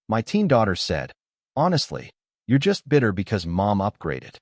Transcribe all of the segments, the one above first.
My teen daughter said, "Honestly, you're just bitter because mom upgraded."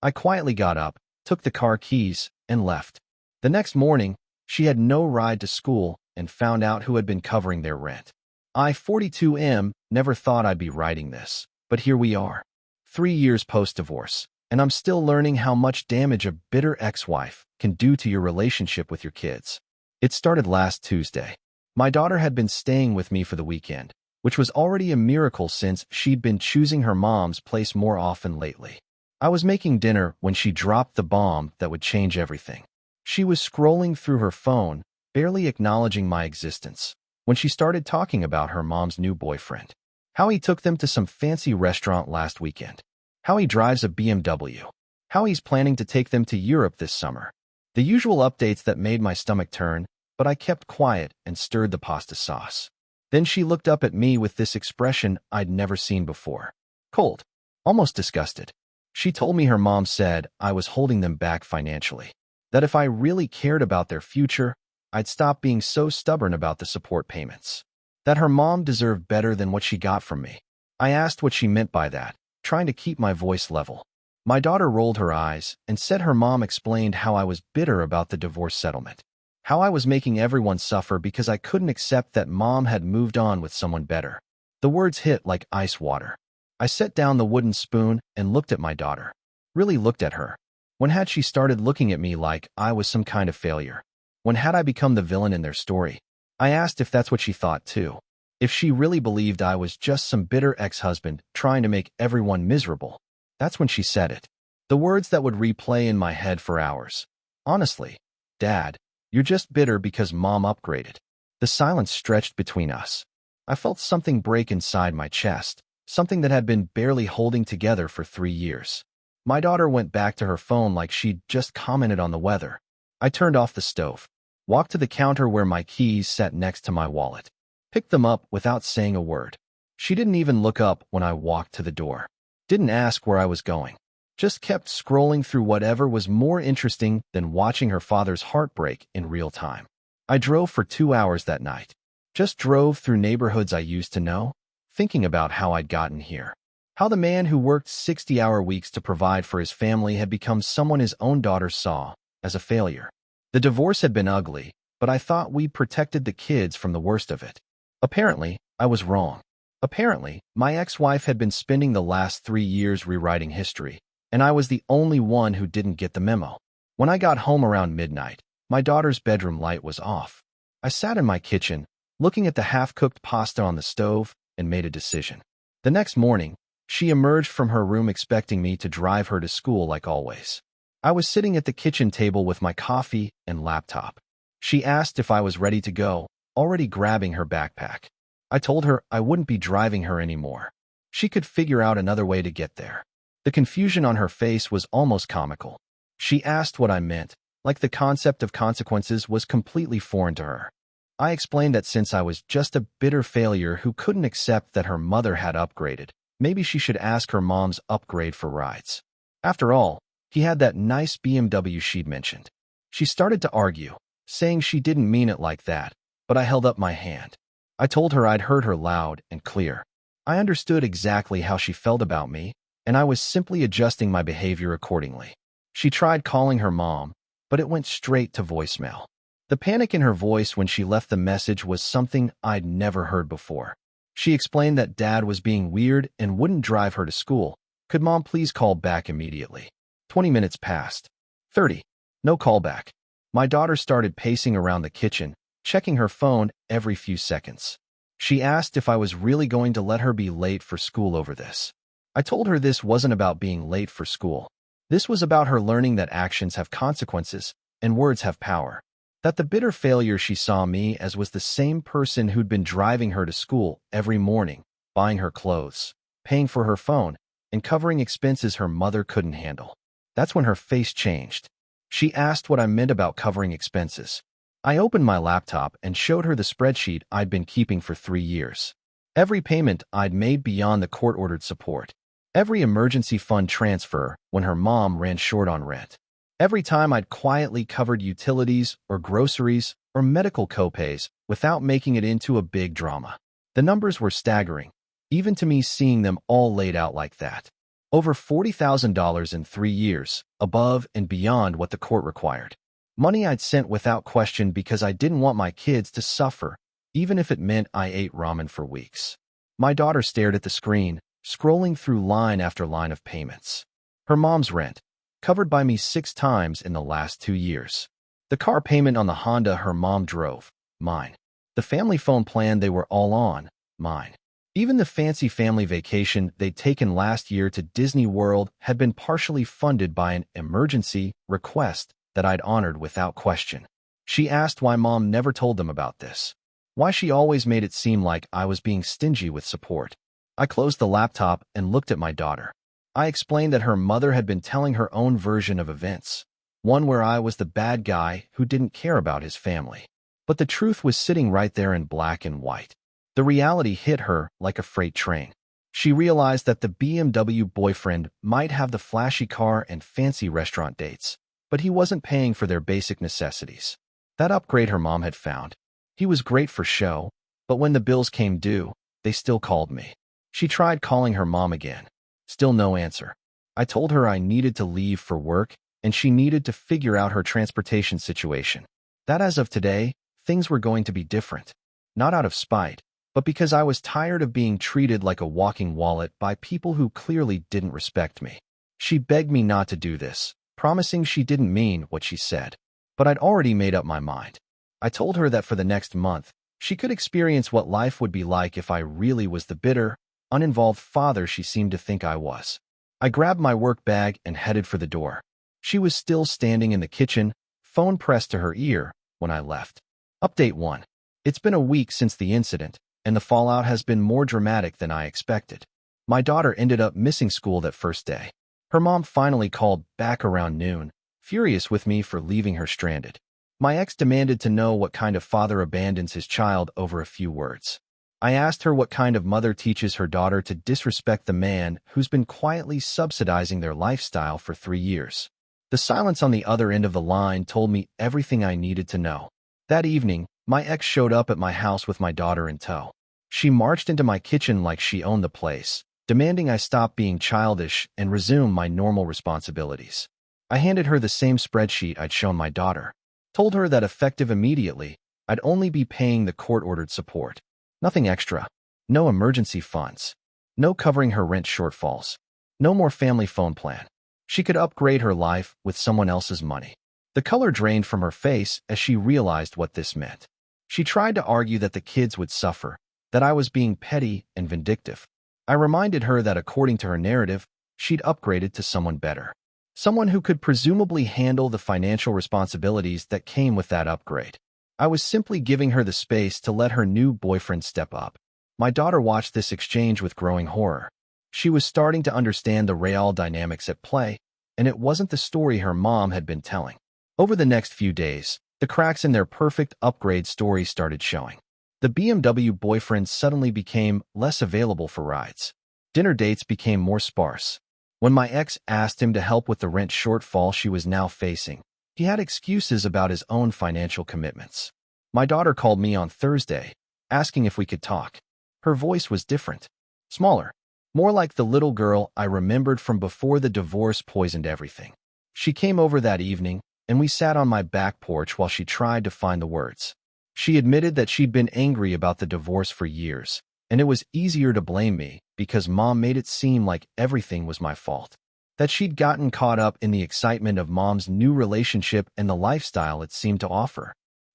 I quietly got up, took the car keys, and left. The next morning, she had no ride to school and found out who had been covering their rent. I, 42M, never thought I'd be writing this, but here we are. 3 years post-divorce, and I'm still learning how much damage a bitter ex-wife can do to your relationship with your kids. It started last Tuesday. My daughter had been staying with me for the weekend, which was already a miracle since she'd been choosing her mom's place more often lately. I was making dinner when she dropped the bomb that would change everything. She was scrolling through her phone, barely acknowledging my existence, when she started talking about her mom's new boyfriend. How he took them to some fancy restaurant last weekend. How he drives a BMW. How he's planning to take them to Europe this summer. The usual updates that made my stomach turn, but I kept quiet and stirred the pasta sauce. Then she looked up at me with this expression I'd never seen before. Cold. Almost disgusted. She told me her mom said I was holding them back financially. That if I really cared about their future, I'd stop being so stubborn about the support payments. That her mom deserved better than what she got from me. I asked what she meant by that, trying to keep my voice level. My daughter rolled her eyes and said her mom explained how I was bitter about the divorce settlement. How I was making everyone suffer because I couldn't accept that mom had moved on with someone better. The words hit like ice water. I set down the wooden spoon and looked at my daughter. Really looked at her. When had she started looking at me like I was some kind of failure? When had I become the villain in their story? I asked if that's what she thought too. If she really believed I was just some bitter ex-husband trying to make everyone miserable. That's when she said it. The words that would replay in my head for hours. Honestly, Dad, you're just bitter because mom upgraded. The silence stretched between us. I felt something break inside my chest, something that had been barely holding together for 3 years. My daughter went back to her phone like she'd just commented on the weather. I turned off the stove, walked to the counter where my keys sat next to my wallet, picked them up without saying a word. She didn't even look up when I walked to the door. Didn't ask where I was going. Just kept scrolling through whatever was more interesting than watching her father's heartbreak in real time. I drove for 2 hours that night. Just drove through neighborhoods I used to know, thinking about how I'd gotten here. How the man who worked 60-hour weeks to provide for his family had become someone his own daughter saw as a failure. The divorce had been ugly, but I thought we protected the kids from the worst of it. Apparently, I was wrong. Apparently, my ex-wife had been spending the last 3 years rewriting history, and I was the only one who didn't get the memo. When I got home around midnight, my daughter's bedroom light was off. I sat in my kitchen, looking at the half-cooked pasta on the stove, and made a decision. The next morning, she emerged from her room expecting me to drive her to school like always. I was sitting at the kitchen table with my coffee and laptop. She asked if I was ready to go, already grabbing her backpack. I told her I wouldn't be driving her anymore. She could figure out another way to get there. The confusion on her face was almost comical. She asked what I meant, like the concept of consequences was completely foreign to her. I explained that since I was just a bitter failure who couldn't accept that her mother had upgraded, maybe she should ask her mom's upgrade for rides. After all, he had that nice BMW she'd mentioned. She started to argue, saying she didn't mean it like that, but I held up my hand. I told her I'd heard her loud and clear. I understood exactly how she felt about me, and I was simply adjusting my behavior accordingly. She tried calling her mom, but it went straight to voicemail. The panic in her voice when she left the message was something I'd never heard before. She explained that Dad was being weird and wouldn't drive her to school. Could Mom please call back immediately? 20 minutes passed. 30. No callback. My daughter started pacing around the kitchen, checking her phone every few seconds. She asked if I was really going to let her be late for school over this. I told her this wasn't about being late for school. This was about her learning that actions have consequences and words have power. That the bitter failure she saw me as was the same person who'd been driving her to school every morning, buying her clothes, paying for her phone, and covering expenses her mother couldn't handle. That's when her face changed. She asked what I meant about covering expenses. I opened my laptop and showed her the spreadsheet I'd been keeping for 3 years. Every payment I'd made beyond the court-ordered support. Every emergency fund transfer when her mom ran short on rent. Every time I'd quietly covered utilities or groceries or medical copays without making it into a big drama. The numbers were staggering. even to me seeing them all laid out like that. Over $40,000 in 3 years, above and beyond what the court required. Money I'd sent without question because I didn't want my kids to suffer, even if it meant I ate ramen for weeks. My daughter stared at the screen, scrolling through line after line of payments. Her mom's rent, covered by me 6 times in the last 2 years. The car payment on the Honda her mom drove, mine. The family phone plan they were all on, mine. Even the fancy family vacation they'd taken last year to Disney World had been partially funded by an emergency request that I'd honored without question. She asked why mom never told them about this. Why she always made it seem like I was being stingy with support. I closed the laptop and looked at my daughter. I explained that her mother had been telling her own version of events, one where I was the bad guy who didn't care about his family. But the truth was sitting right there in black and white. The reality hit her like a freight train. She realized that the BMW boyfriend might have the flashy car and fancy restaurant dates, but he wasn't paying for their basic necessities. That upgrade her mom had found. He was great for show, but when the bills came due, they still called me. She tried calling her mom again. Still no answer. I told her I needed to leave for work, and she needed to figure out her transportation situation. That as of today, things were going to be different. Not out of spite, but because I was tired of being treated like a walking wallet by people who clearly didn't respect me. She begged me not to do this, promising she didn't mean what she said. But I'd already made up my mind. I told her that for the next month, she could experience what life would be like if I really was the bitter, uninvolved father she seemed to think I was. I grabbed my work bag and headed for the door. She was still standing in the kitchen, phone pressed to her ear, when I left. Update 1. It's been a week since the incident, and the fallout has been more dramatic than I expected. My daughter ended up missing school that first day. Her mom finally called back around noon, furious with me for leaving her stranded. My ex demanded to know what kind of father abandons his child over a few words. I asked her what kind of mother teaches her daughter to disrespect the man who's been quietly subsidizing their lifestyle for 3 years. The silence on the other end of the line told me everything I needed to know. That evening, my ex showed up at my house with my daughter in tow. She marched into my kitchen like she owned the place, demanding I stop being childish and resume my normal responsibilities. I handed her the same spreadsheet I'd shown my daughter. Told her that effective immediately, I'd only be paying the court-ordered support. Nothing extra. No emergency funds. No covering her rent shortfalls. No more family phone plan. She could upgrade her life with someone else's money. The color drained from her face as she realized what this meant. She tried to argue that the kids would suffer, that I was being petty and vindictive. I reminded her that according to her narrative, she'd upgraded to someone better. Someone who could presumably handle the financial responsibilities that came with that upgrade. I was simply giving her the space to let her new boyfriend step up. My daughter watched this exchange with growing horror. She was starting to understand the real dynamics at play, and it wasn't the story her mom had been telling. Over the next few days, the cracks in their perfect upgrade story started showing. The BMW boyfriend suddenly became less available for rides. Dinner dates became more sparse. When my ex asked him to help with the rent shortfall she was now facing, he had excuses about his own financial commitments. My daughter called me on Thursday, asking if we could talk. Her voice was different, smaller, more like the little girl I remembered from before the divorce poisoned everything. She came over that evening, and we sat on my back porch while she tried to find the words. She admitted that she'd been angry about the divorce for years, and it was easier to blame me because mom made it seem like everything was my fault. That she'd gotten caught up in the excitement of mom's new relationship and the lifestyle it seemed to offer.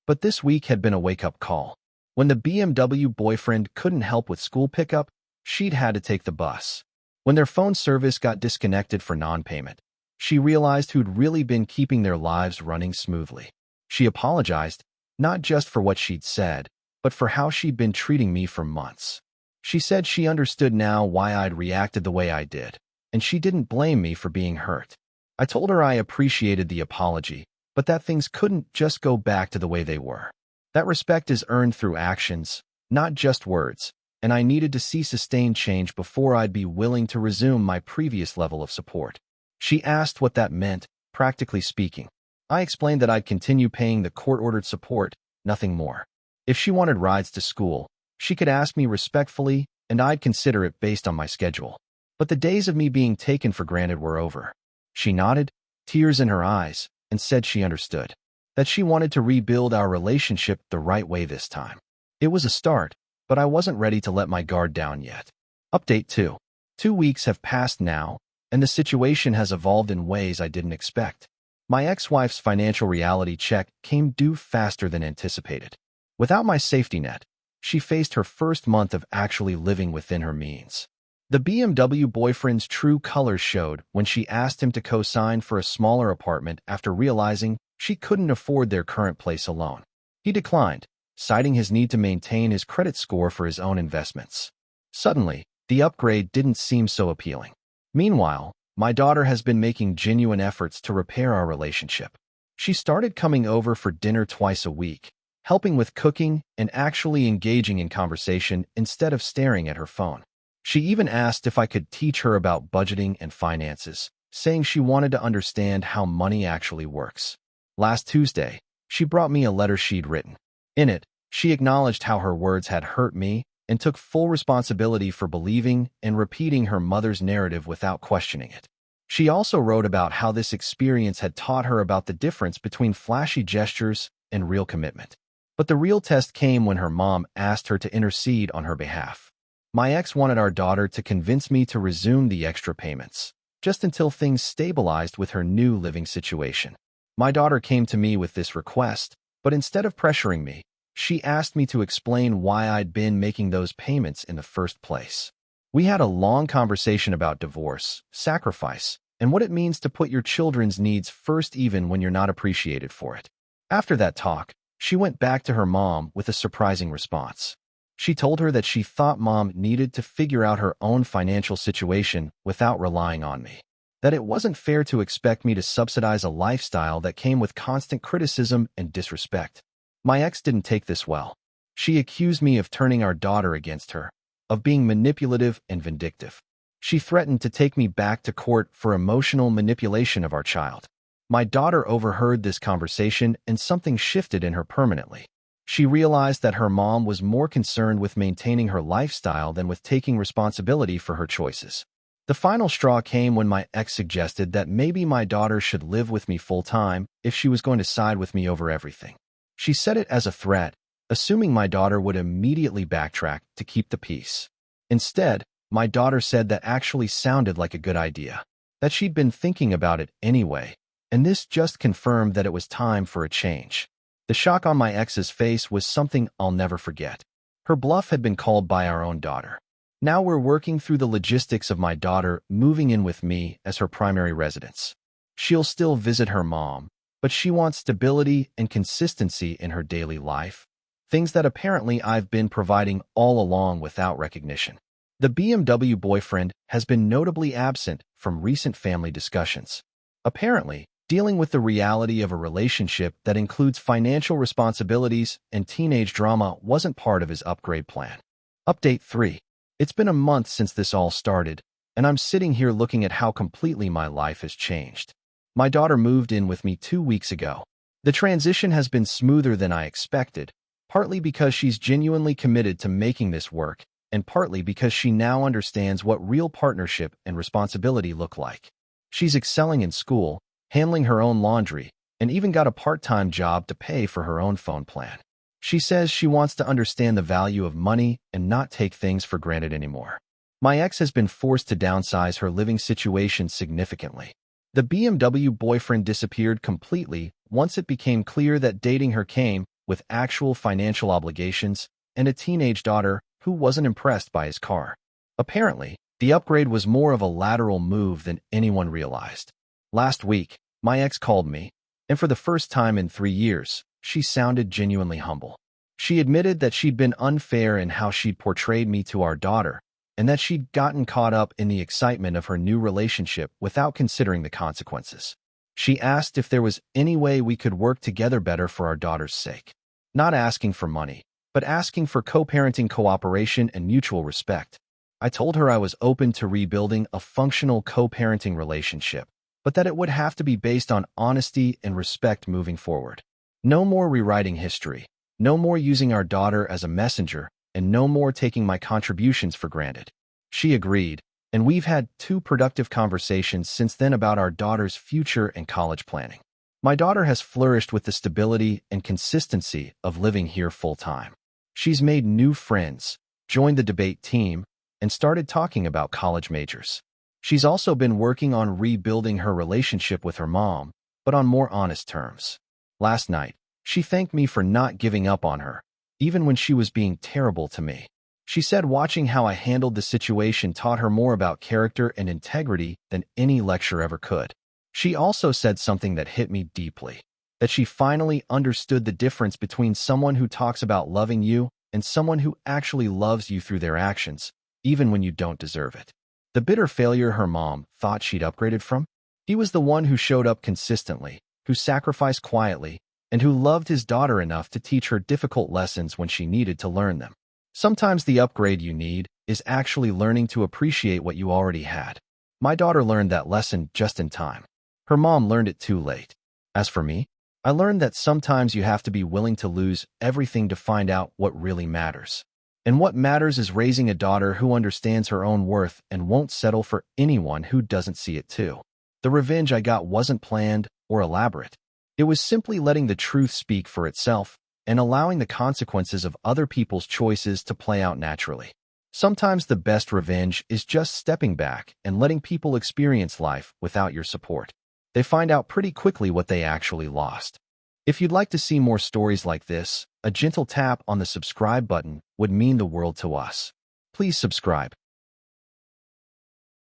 But this week had been a wake-up call. When the BMW boyfriend couldn't help with school pickup, she'd had to take the bus. When their phone service got disconnected for non-payment, she realized who'd really been keeping their lives running smoothly. She apologized, not just for what she'd said, but for how she'd been treating me for months. She said she understood now why I'd reacted the way I did, and she didn't blame me for being hurt. I told her I appreciated the apology, but that things couldn't just go back to the way they were. That respect is earned through actions, not just words, and I needed to see sustained change before I'd be willing to resume my previous level of support. She asked what that meant, practically speaking. I explained that I'd continue paying the court-ordered support, nothing more. If she wanted rides to school, she could ask me respectfully, and I'd consider it based on my schedule. But the days of me being taken for granted were over. She nodded, tears in her eyes, and said she understood. That she wanted to rebuild our relationship the right way this time. It was a start, but I wasn't ready to let my guard down yet. Update 2. 2 weeks have passed now, and the situation has evolved in ways I didn't expect. My ex-wife's financial reality check came due faster than anticipated. Without my safety net, she faced her first month of actually living within her means. The BMW boyfriend's true colors showed when she asked him to co-sign for a smaller apartment after realizing she couldn't afford their current place alone. He declined, citing his need to maintain his credit score for his own investments. Suddenly, the upgrade didn't seem so appealing. Meanwhile, my daughter has been making genuine efforts to repair our relationship. She started coming over for dinner twice a week, helping with cooking and actually engaging in conversation instead of staring at her phone. She even asked if I could teach her about budgeting and finances, saying she wanted to understand how money actually works. Last Tuesday, she brought me a letter she'd written. In it, she acknowledged how her words had hurt me and took full responsibility for believing and repeating her mother's narrative without questioning it. She also wrote about how this experience had taught her about the difference between flashy gestures and real commitment. But the real test came when her mom asked her to intercede on her behalf. My ex wanted our daughter to convince me to resume the extra payments, just until things stabilized with her new living situation. My daughter came to me with this request, but instead of pressuring me, she asked me to explain why I'd been making those payments in the first place. We had a long conversation about divorce, sacrifice, and what it means to put your children's needs first even when you're not appreciated for it. After that talk, she went back to her mom with a surprising response. She told her that she thought mom needed to figure out her own financial situation without relying on me. That it wasn't fair to expect me to subsidize a lifestyle that came with constant criticism and disrespect. My ex didn't take this well. She accused me of turning our daughter against her, of being manipulative and vindictive. She threatened to take me back to court for emotional manipulation of our child. My daughter overheard this conversation and something shifted in her permanently. She realized that her mom was more concerned with maintaining her lifestyle than with taking responsibility for her choices. The final straw came when my ex suggested that maybe my daughter should live with me full-time if she was going to side with me over everything. She said it as a threat, assuming my daughter would immediately backtrack to keep the peace. Instead, my daughter said that actually sounded like a good idea, that she'd been thinking about it anyway, and this just confirmed that it was time for a change. The shock on my ex's face was something I'll never forget. Her bluff had been called by our own daughter. Now we're working through the logistics of my daughter moving in with me as her primary residence. She'll still visit her mom, but she wants stability and consistency in her daily life, things that apparently I've been providing all along without recognition. The BMW boyfriend has been notably absent from recent family discussions. Apparently, dealing with the reality of a relationship that includes financial responsibilities and teenage drama wasn't part of his upgrade plan. Update 3. It's been a month since this all started, and I'm sitting here looking at how completely my life has changed. My daughter moved in with me 2 weeks ago. The transition has been smoother than I expected, partly because she's genuinely committed to making this work, and partly because she now understands what real partnership and responsibility look like. She's excelling in school, handling her own laundry, and even got a part-time job to pay for her own phone plan. She says she wants to understand the value of money and not take things for granted anymore. My ex has been forced to downsize her living situation significantly. The BMW boyfriend disappeared completely once it became clear that dating her came with actual financial obligations and a teenage daughter who wasn't impressed by his car. Apparently, the upgrade was more of a lateral move than anyone realized. Last week, my ex called me, and for the first time in 3 years, she sounded genuinely humble. She admitted that she'd been unfair in how she'd portrayed me to our daughter, and that she'd gotten caught up in the excitement of her new relationship without considering the consequences. She asked if there was any way we could work together better for our daughter's sake. Not asking for money, but asking for co-parenting cooperation and mutual respect. I told her I was open to rebuilding a functional co-parenting relationship, but that it would have to be based on honesty and respect moving forward. No more rewriting history. No more using our daughter as a messenger, and no more taking my contributions for granted. She agreed, and we've had 2 productive conversations since then about our daughter's future and college planning. My daughter has flourished with the stability and consistency of living here full-time. She's made new friends, joined the debate team, and started talking about college majors. She's also been working on rebuilding her relationship with her mom, but on more honest terms. Last night, she thanked me for not giving up on her, even when she was being terrible to me. She said watching how I handled the situation taught her more about character and integrity than any lecture ever could. She also said something that hit me deeply, that she finally understood the difference between someone who talks about loving you and someone who actually loves you through their actions, even when you don't deserve it. The bitter failure her mom thought she'd upgraded from? He was the one who showed up consistently, who sacrificed quietly, and who loved his daughter enough to teach her difficult lessons when she needed to learn them. Sometimes the upgrade you need is actually learning to appreciate what you already had. My daughter learned that lesson just in time. Her mom learned it too late. As for me, I learned that sometimes you have to be willing to lose everything to find out what really matters. And what matters is raising a daughter who understands her own worth and won't settle for anyone who doesn't see it too. The revenge I got wasn't planned or elaborate. It was simply letting the truth speak for itself and allowing the consequences of other people's choices to play out naturally. Sometimes the best revenge is just stepping back and letting people experience life without your support. They find out pretty quickly what they actually lost. If you'd like to see more stories like this, a gentle tap on the subscribe button would mean the world to us. Please subscribe.